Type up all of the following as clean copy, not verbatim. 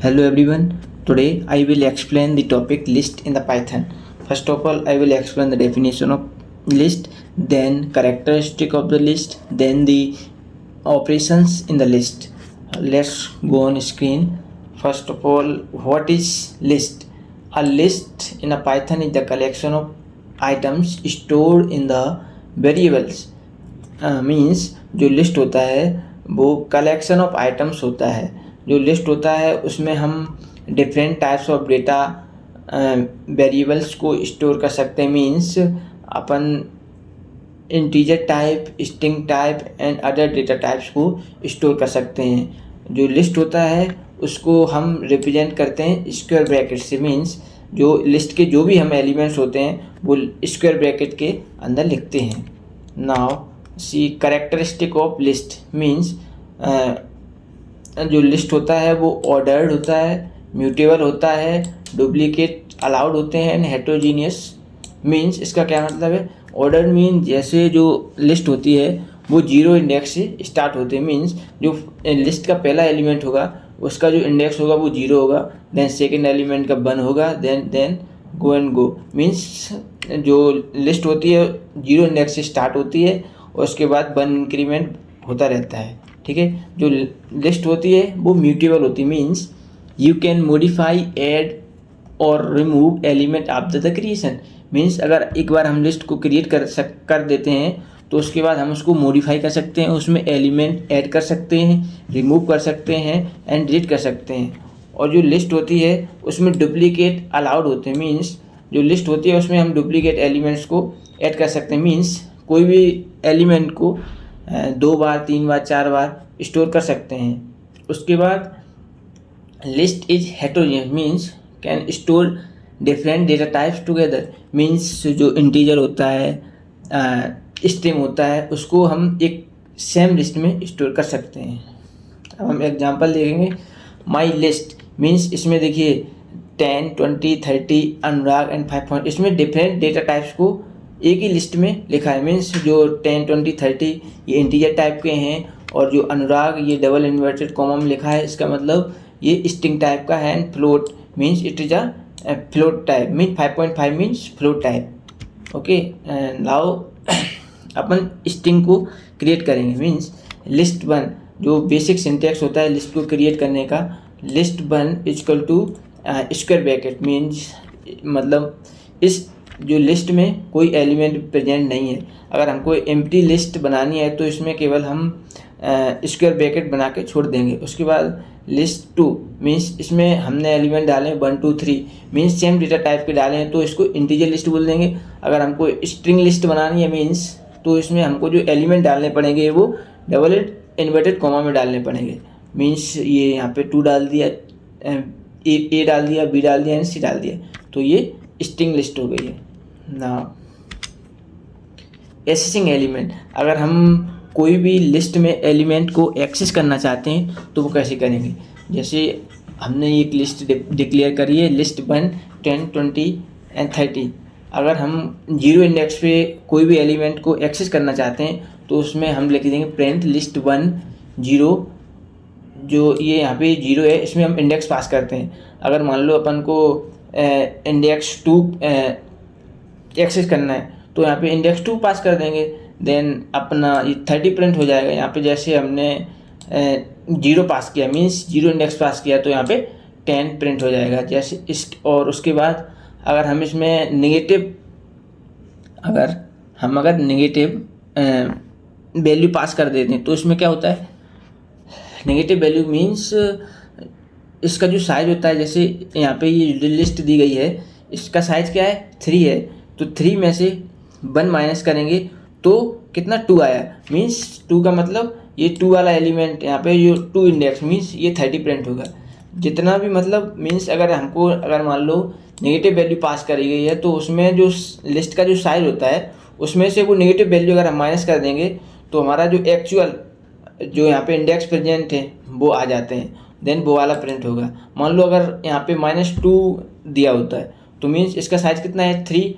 Hello everyone. Today I will explain the topic list in the Python. First of all, I will explain the definition of list, then characteristic of the list, then the operations in the list. Let's go on screen. First of all, what is list? A list in a Python is the collection of items stored in the variables. Means जो list होता है वो collection of items होता है. जो list होता है उसमें हम different types of data variables को स्टोर कर सकते हैं. Means upon integer type, string type and other data types को स्टोर कर सकते हैं. जो लिस्ट होता है उसको हम रिप्रेजेंट करते हैं स्क्वायर ब्रैकेट से. मीन्स जो लिस्ट के जो भी हम एलिमेंट्स होते हैं वो स्क्वायर ब्रैकेट के अंदर लिखते हैं. Now see characteristic of list means जो लिस्ट होता है वो ऑर्डर्ड होता है, म्यूटेबल होता है, डुप्लीकेट अलाउड होते हैं एंड हेट्रोजीनियस. मीन्स इसका क्या मतलब है? ऑर्डर मीन जैसे जो लिस्ट होती है वो जीरो इंडेक्स से स्टार्ट होते हैं. मीन्स जो लिस्ट का पहला एलिमेंट होगा उसका जो इंडेक्स होगा वो जीरो होगा, देन सेकेंड एलिमेंट का 1 होगा, then go and go. Means जो लिस्ट होती है जीरो इंडेक्स से स्टार्ट होती है और उसके बाद 1 इंक्रीमेंट होता रहता है. ठीक है. जो लिस्ट होती है वो म्यूटेबल होती है. Means you can modify, add और remove element after the creation. Means अगर एक बार हम लिस्ट को क्रिएट कर देते हैं तो उसके बाद हम उसको मॉडिफाई कर सकते हैं, उसमें एलिमेंट ऐड कर सकते हैं, रिमूव कर सकते हैं एंड डिलीट कर सकते हैं. और जो लिस्ट होती है उसमें डुप्लीकेट अलाउड होते हैं. मीन्स जो लिस्ट होती है उसमें हम डुप्लीकेट एलिमेंट्स को ऐड कर सकते हैं. मीन्स कोई भी एलिमेंट को 2 बार, 3 बार, 4 बार स्टोर कर सकते हैं. उसके बाद list is heterogeneous means can store different data types together. Means जो इंटीजर होता है, स्ट्रिंग होता है, उसको हम एक सेम लिस्ट में स्टोर कर सकते हैं. अब हम एग्जांपल देखेंगे. माई लिस्ट मीन्स इसमें देखिए 10, 20, 30, अनुराग एंड 5 इसमें डिफरेंट डेटा टाइप्स को एक ही लिस्ट में लिखा है. मीन्स जो 10, 20, 30 ये इंटीजर टाइप के हैं और जो अनुराग ये डबल इन्वर्टेड कॉमा में लिखा है. इसका मतलब ये स्ट्रिंग टाइप का है. And float means it is a float type. Mean 5.5 means float type. Okay. Now upon string को क्रिएट करेंगे. मीन्स लिस्ट 1 जो बेसिक सिंटैक्स होता है लिस्ट को क्रिएट करने का, list 1 equal to square bracket. Means मतलब इस जो लिस्ट में कोई एलिमेंट प्रेजेंट नहीं है. अगर हमको एम्प्टी लिस्ट बनानी है तो इसमें केवल हम स्क्वायर ब्रैकेट बना के छोड़ देंगे. उसके बाद लिस्ट 2 मीन्स इसमें हमने एलिमेंट डाले 1, 2, 3 मीन्स सेम डेटा टाइप के डाले हैं तो इसको इंटीजर लिस्ट बोल देंगे. अगर हमको स्ट्रिंग लिस्ट बनानी है मीन्स तो इसमें हमको जो एलिमेंट डालने पड़ेंगे वो डबल इन्वर्टेड कॉमा में डालने पड़ेंगे. मीन्स ये यहाँ पे 2 डाल दिया, ए डाल दिया, बी डाल दिया एंड सी डाल दिया, तो ये स्ट्रिंग लिस्ट हो गई है. ना एक्सेसिंग एलिमेंट, अगर हम कोई भी लिस्ट में एलिमेंट को एक्सेस करना चाहते हैं तो वो कैसे करेंगे? जैसे हमने एक लिस्ट डिक्लेयर करी है लिस्ट 1, 10, 20 एंड 30. अगर हम जीरो इंडेक्स पे कोई भी एलिमेंट को एक्सेस करना चाहते हैं तो उसमें हम लिख देंगे प्रिंट लिस्ट 1 0. जो ये यहाँ पे 0 है इसमें हम इंडेक्स पास करते हैं. अगर मान लो अपन को इंडेक्स 2 एक्सेस करना है तो यहाँ पे इंडेक्स 2 पास कर देंगे. देन अपना ये 30 प्रिंट हो जाएगा. यहाँ पे जैसे हमने 0 पास किया मीन्स 0 इंडेक्स पास किया तो यहाँ पे 10 प्रिंट हो जाएगा. जैसे इस और उसके बाद अगर हम इसमें नेगेटिव वैल्यू पास कर देते हैं तो इसमें क्या होता है? नेगेटिव वैल्यू मीन्स इसका जो साइज होता है, जैसे यहाँ पे ये लिस्ट दी गई है इसका साइज क्या है? 3 है. तो 3 में से 1 माइनस करेंगे तो कितना? 2 आया. मीन्स 2 का मतलब ये 2 वाला एलिमेंट यहाँ पे ये 2 इंडेक्स मीन्स ये 30 प्रिंट होगा. जितना भी मतलब मीन्स अगर मान लो नेगेटिव वैल्यू पास करी गई है तो उसमें जो लिस्ट का जो साइज होता है उसमें से वो नेगेटिव वैल्यू अगर हम माइनस कर देंगे तो हमारा जो एक्चुअल जो यहाँ पे इंडेक्स प्रेजेंट है वो आ जाते हैं. देन वो वाला प्रिंट होगा. मान लो अगर यहाँ पे -2 दिया होता है तो मीन्स इसका साइज कितना है? 3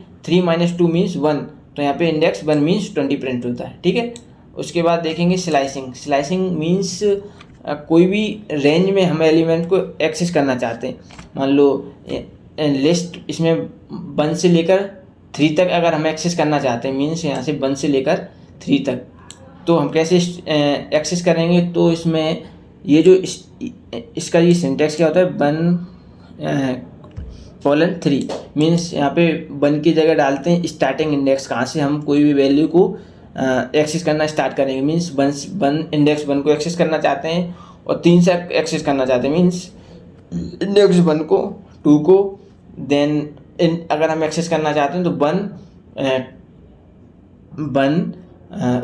- 2 मीन्स 1. तो यहाँ पे इंडेक्स 1 मीन्स 20 प्रिंट होता है. ठीक है. उसके बाद देखेंगे स्लाइसिंग. स्लाइसिंग मीन्स कोई भी रेंज में हम एलिमेंट को एक्सेस करना चाहते हैं, मान लो लिस्ट इसमें 1 से लेकर 3 तक अगर हम एक्सेस करना चाहते हैं, मीन्स यहाँ से 1 से लेकर 3 तक, तो हम कैसे एक्सेस करेंगे? तो इसमें ये जो इसका ये सिंटेक्स क्या होता है, 1:3 मीन्स यहाँ पे 1 की जगह डालते हैं स्टार्टिंग इंडेक्स, कहाँ से हम कोई भी वैल्यू को एक्सेस करना स्टार्ट करेंगे। मीन्स 1 इंडेक्स 1 को एक्सेस करना चाहते हैं और 3 से एक्सेस करना चाहते हैं, मीन्स इंडेक्स 1 को, 2 को, देन अगर हम एक्सेस करना चाहते हैं तो 1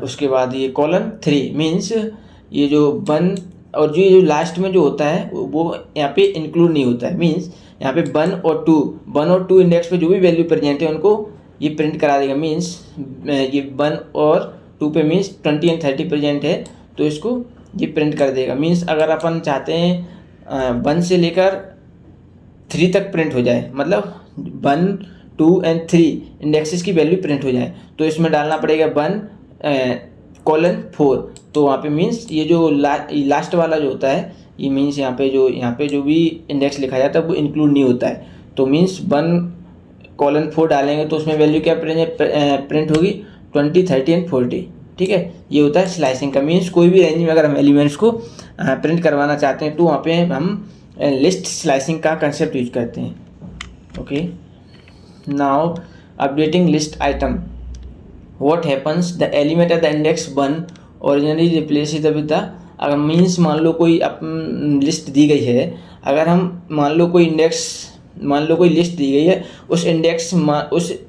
उसके बाद ये :3 मीन्स ये जो 1 और ये जो लास्ट में जो होता है वो यहाँ पे इंक्लूड नहीं होता है। मीन्स यहाँ पे 1 और 2 इंडेक्स पे जो भी वैल्यू प्रेजेंट है उनको ये प्रिंट करा देगा। मीन्स ये 1 और 2 पे मीन्स 20 और 30 प्रेजेंट है तो इसको ये प्रिंट कर देगा। मीन्स अगर अपन चाहते हैं 1 से लेकर 3 तक प्रिंट हो जाए, मतलब 1, 2 और 3 इंडेक्सेस की वैल्यू प्रिंट हो जाए, तो इसमें डालना पड़ेगा 1:4। तो वहाँ पे मीन्स ये जो लास्ट वाला जो होता है ये मीन्स यहाँ पे जो भी इंडेक्स लिखा जाता है वो इंक्लूड नहीं होता है। तो मीन्स 1:4 डालेंगे तो उसमें वैल्यू क्या प्रिंट होगी, 20, 30 और 40। ठीक है, ये होता है स्लाइसिंग का। मीन्स कोई भी रेंज में अगर हम एलिमेंट्स को प्रिंट करवाना चाहते हैं तो वहाँ पे हम लिस्ट स्लाइसिंग का कंसेप्ट यूज करते हैं। Okay, now updating list item, what happens the element at the index 1 originally replace with the, अगर मीन्स मान लो कोई लिस्ट दी गई है, अगर हम मान लो कोई लिस्ट दी गई है, उस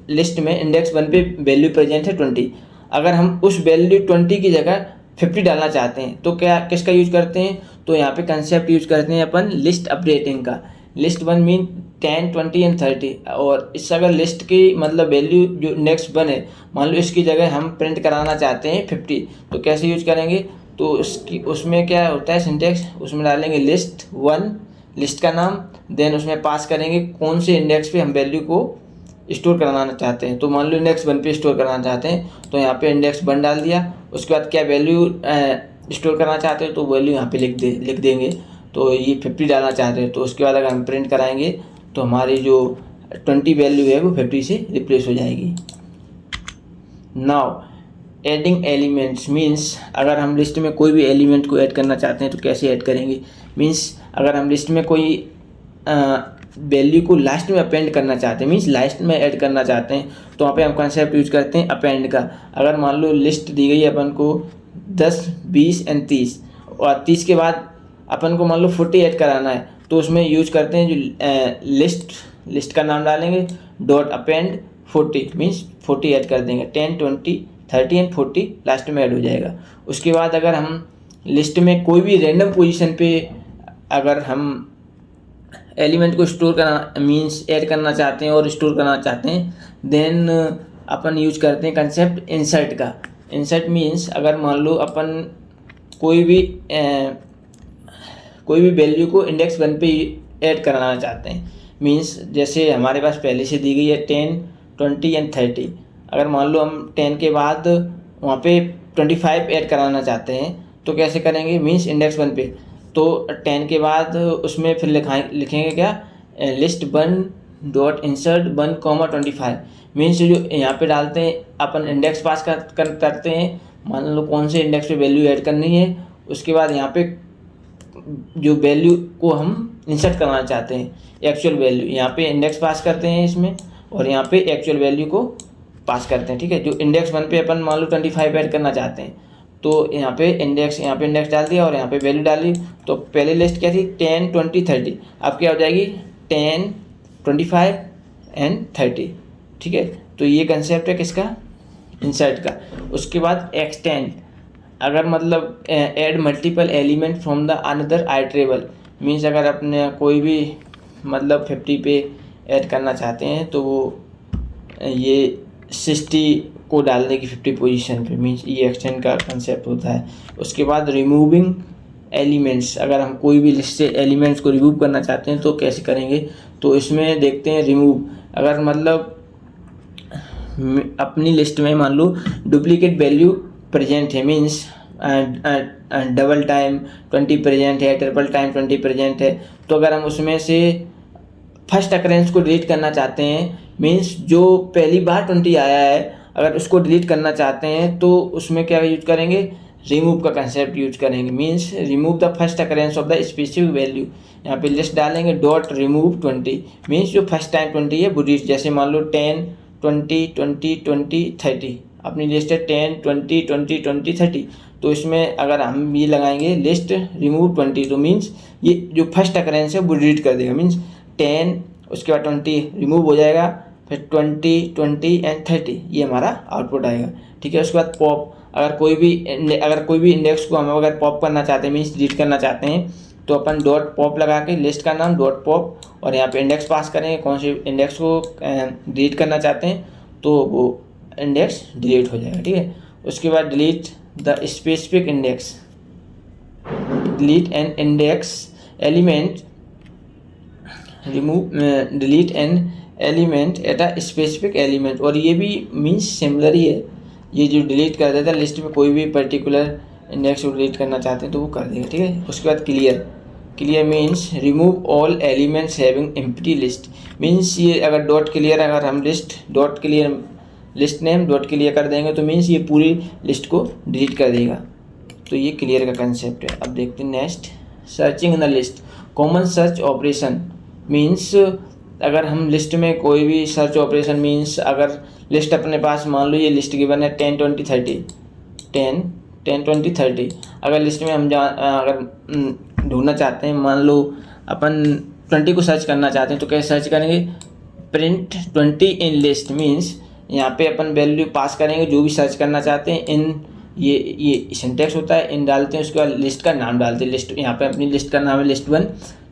लिस्ट में इंडेक्स 1 पे वैल्यू प्रेजेंट है 20, अगर हम उस वैल्यू 20 की जगह 50 डालना चाहते हैं तो किसका यूज करते हैं? तो यहाँ पे कंसेप्ट यूज करते हैं अपन लिस्ट अपडेटिंग का। लिस्ट 1 मीन 10, 20 और 30, और इससे अगर लिस्ट की मतलब वैल्यू जो इंडेक्स 1 है, मान लो इसकी जगह हम प्रिंट कराना चाहते हैं 50, तो कैसे यूज करेंगे? तो उसमें क्या होता है सिंटेक्स, उसमें डालेंगे लिस्ट 1, लिस्ट का नाम, देन उसमें पास करेंगे कौन से इंडेक्स पे हम वैल्यू को स्टोर कराना चाहते हैं। तो मान लो इंडेक्स 1 पे स्टोर कराना चाहते हैं तो यहाँ पे इंडेक्स 1 डाल दिया, उसके बाद क्या वैल्यू स्टोर करना चाहते हैं तो वैल्यू यहाँ पे लिख देंगे। तो ये 50 डालना चाहते हैं तो उसके बाद अगर हम प्रिंट कराएंगे तो हमारी जो 20 वैल्यू है वो 50 से रिप्लेस हो जाएगी। नाउ एडिंग एलिमेंट्स मीन्स अगर हम लिस्ट में कोई भी एलिमेंट को ऐड करना चाहते हैं तो कैसे ऐड करेंगे? मीन्स अगर हम लिस्ट में कोई वैल्यू को लास्ट में अपेंड करना चाहते हैं, मीन्स लास्ट में ऐड करना चाहते हैं, तो वहाँ पे हम कंसेप्ट यूज करते हैं अपेंड का। अगर मान लो लिस्ट दी गई है अपन को 10, 20 और 30, और 30 के बाद अपन को मान लो 40 ऐड कराना है, तो उसमें यूज करते हैं जो लिस्ट का नाम डालेंगे डॉट अपेंड 40 मीन्स 40 ऐड कर देंगे, 10, 20, 30 और 40 लास्ट में ऐड हो जाएगा। उसके बाद अगर हम लिस्ट में कोई भी रैंडम पोजीशन पे अगर हम एलिमेंट को स्टोर करना मीन्स ऐड करना चाहते हैं और स्टोर करना चाहते हैं, देन अपन यूज करते हैं कंसेप्ट इंसर्ट का। इंसर्ट मीन्स अगर मान लो अपन कोई भी वैल्यू को इंडेक्स 1 पे ऐड कराना चाहते हैं, मीन्स जैसे हमारे पास पहले से दी गई है 10, 20 और 30, अगर मान लो हम 10 के बाद वहाँ पे 25 ऐड कराना चाहते हैं तो कैसे करेंगे? मीन्स इंडेक्स 1 पे, तो 10 के बाद उसमें फिर लिखेंगे क्या, लिस्ट 1 डॉट इंसर्ट 1, 25 मीन्स जो यहाँ पे डालते हैं अपन इंडेक्स पास करते हैं, मान लो कौन से इंडेक्स पे वैल्यू ऐड करनी है, उसके बाद यहाँ पे जो वैल्यू को हम इंसर्ट करना चाहते हैं एक्चुअल वैल्यू, यहाँ पे इंडेक्स पास करते हैं इसमें और यहाँ पे एक्चुअल वैल्यू को पास करते हैं। ठीक है, जो इंडेक्स 1 पे अपन मान लो 25 ऐड करना चाहते हैं तो यहाँ पे इंडेक्स डाल दिया और यहाँ पे वैल्यू डाली। तो पहले लिस्ट क्या थी 10, 20, 30, अब क्या हो जाएगी 10, 25 और 30। ठीक है, तो ये कंसेप्ट है किसका, इंसर्ट का। उसके बाद एक्सटेंड, अगर मतलब add multiple element from the another iterable, means अगर अपने कोई भी मतलब 50 पे ऐड करना चाहते हैं तो वो ये 60 को डालने की 50 पोजीशन पे, मीन्स ये एक्सटेंड का कंसेप्ट होता है। उसके बाद रिमूविंग एलिमेंट्स, अगर हम कोई भी लिस्ट से एलिमेंट्स को रिमूव करना चाहते हैं तो कैसे करेंगे? तो इसमें देखते हैं रिमूव, अगर मतलब अपनी लिस्ट में मान लो डुप्लीकेट वैल्यू प्रेजेंट है, मीन्स डबल टाइम 20 प्रेजेंट है, ट्रिपल टाइम 20 प्रेजेंट है। तो अगर हम उसमें से फर्स्ट अकरेंस को डिलीट करना चाहते हैं, मीन्स जो पहली बार 20 आया है, अगर उसको डिलीट करना चाहते हैं तो उसमें क्या यूज करेंगे, रिमूव का कंसेप्ट यूज करेंगे। Means remove the first occurrence of the specific value. यहाँ पे लिस्ट डालेंगे डॉट रिमूव 20, मीन्स जो फर्स्ट टाइम 20 है वो डिलीट। जैसे मान लो 10 20 20 20 30 अपनी लिस्ट है 10 20 20 20 30। तो इसमें अगर हम ये लगाएंगे लिस्ट रिमूव 20, तो मीन्स ये जो फर्स्ट अकरेंस है वो डिलीट कर देगा। मीन्स 10 उसके बाद 20 रिमूव हो जाएगा, फिर 20 20 एंड 30 ये हमारा आउटपुट आएगा। ठीक है, उसके बाद पॉप, अगर कोई भी इंडेक्स को हम अगर पॉप करना चाहते हैं, मीन्स डिलीट करना चाहते हैं, तो अपन डॉट पॉप लगा के लिस्ट का नाम डॉट पॉप और यहाँ पे इंडेक्स पास करेंगे, कौन से इंडेक्स को डिलीट करना चाहते हैं, तो वो इंडेक्स डिलीट हो जाएगा। ठीक है, उसके बाद delete the specific index, delete N index element, remove delete an element at a specific element. और ये भी मीन्स सिमिलर ही है, ये जो डिलीट कर देता है लिस्ट में कोई भी पर्टिकुलर इंडेक्स को डिलीट करना चाहते हैं तो वो कर देगा। ठीक है, उसके बाद clear, clear means remove all elements having empty list. Means ये अगर डॉट क्लियर, अगर हम list dot clear list name dot clear कर देंगे तो मीन्स ये पूरी लिस्ट को डिलीट कर देगा। तो ये क्लियर का कंसेप्ट है। अब देखते हैं next, searching in the list, common search operation. Means अगर हम लिस्ट में कोई भी सर्च ऑपरेशन, मीन्स अगर लिस्ट अपने पास मान लो ये लिस्ट गिवन है 10 20 30 10 10 20 30, अगर लिस्ट में हम अगर ढूंढना चाहते हैं, मान लो अपन 20 को सर्च करना चाहते हैं, तो कैसे सर्च करेंगे, प्रिंट 20 इन लिस्ट। मीन्स यहाँ पे अपन वैल्यू पास करेंगे जो भी सर्च करना चाहते हैं, इन ये सिंटेक्स होता है, इन डालते हैं, उसके बाद लिस्ट का नाम डालते हैं। लिस्ट यहाँ पे अपनी लिस्ट का नाम है लिस्ट 1,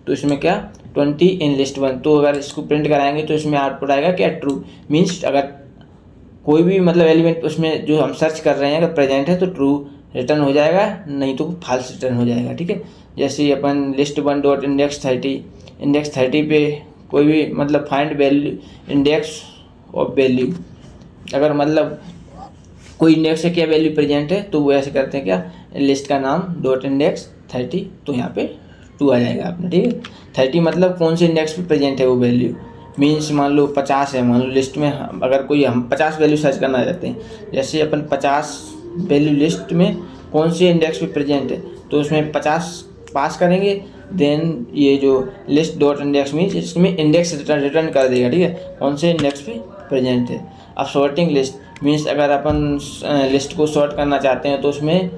तो इसमें क्या 20 इन लिस्ट 1। तो अगर इसको प्रिंट कराएंगे तो इसमें आउटपुट आएगा क्या, ट्रू। मीन्स अगर कोई भी मतलब एलिमेंट उसमें जो हम सर्च कर रहे हैं अगर प्रेजेंट है तो ट्रू रिटर्न हो जाएगा, नहीं तो फॉल्स रिटर्न हो जाएगा। ठीक है, जैसे अपन लिस्ट 1 डॉट इंडेक्स 30 पे कोई भी मतलब find value index of value, अगर मतलब कोई इंडेक्स है क्या वैल्यू प्रेजेंट है, तो वो ऐसे करते हैं क्या, लिस्ट का नाम डॉट इंडेक्स 30, तो यहाँ पे 2 आ जाएगा आपने। ठीक है, 30 मतलब कौन से इंडेक्स पे प्रेजेंट है वो वैल्यू। मीन्स मान लो 50 है, मान लो लिस्ट में अगर कोई हम 50 वैल्यू सर्च करना चाहते हैं, जैसे अपन 50 वैल्यू लिस्ट में कौन से इंडेक्स पे प्रेजेंट है, तो उसमें 50 पास करेंगे, देन ये जो लिस्ट डॉट इंडेक्स मीन्स इसमें इंडेक्स रिटर्न कर देगा। ठीक है, कौन से इंडेक्स पे प्रेजेंट है। अब सॉर्टिंग लिस्ट मीन्स अगर अपन लिस्ट को सॉर्ट करना चाहते हैं तो उसमें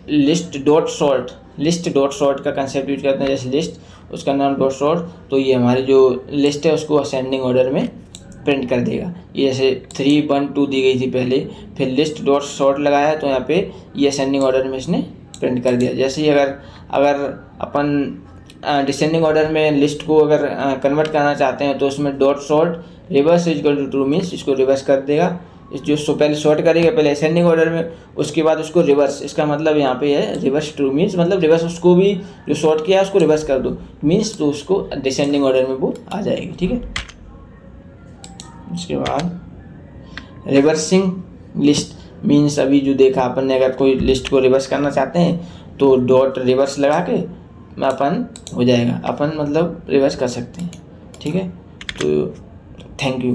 लिस्ट डॉट सॉर्ट का कंसेप्ट यूज करते हैं। जैसे लिस्ट उसका नाम डॉट सॉर्ट, तो ये हमारी जो लिस्ट है उसको असेंडिंग ऑर्डर में प्रिंट कर देगा। ये जैसे 3 1 2 दी गई थी पहले, फिर लिस्ट डॉट सॉर्ट लगाया तो यहाँ पे ये असेंडिंग ऑर्डर में इसने प्रिंट कर दिया। जैसे ही अगर अपन डिसेंडिंग ऑर्डर में लिस्ट को अगर कन्वर्ट करना चाहते हैं तो उसमें dot sort reverse is equal to true, means इसको रिवर्स कर देगा। इस जो पहले सॉर्ट करेगा पहले असेंडिंग ऑर्डर में, उसके बाद उसको रिवर्स, इसका मतलब यहाँ पे है रिवर्स ट्रू, मीन्स मतलब रिवर्स उसको भी जो सॉर्ट किया है उसको रिवर्स कर दो, मीन्स तो उसको डिसेंडिंग ऑर्डर में वो आ जाएगी। ठीक है, उसके बाद रिवर्सिंग लिस्ट मीन्स अभी जो देखा अपन ने, अगर कोई लिस्ट को रिवर्स करना चाहते हैं तो डॉट रिवर्स लगा के अपन हो जाएगा, अपन मतलब रिवर्स कर सकते हैं। ठीक है, तो थैंक यू।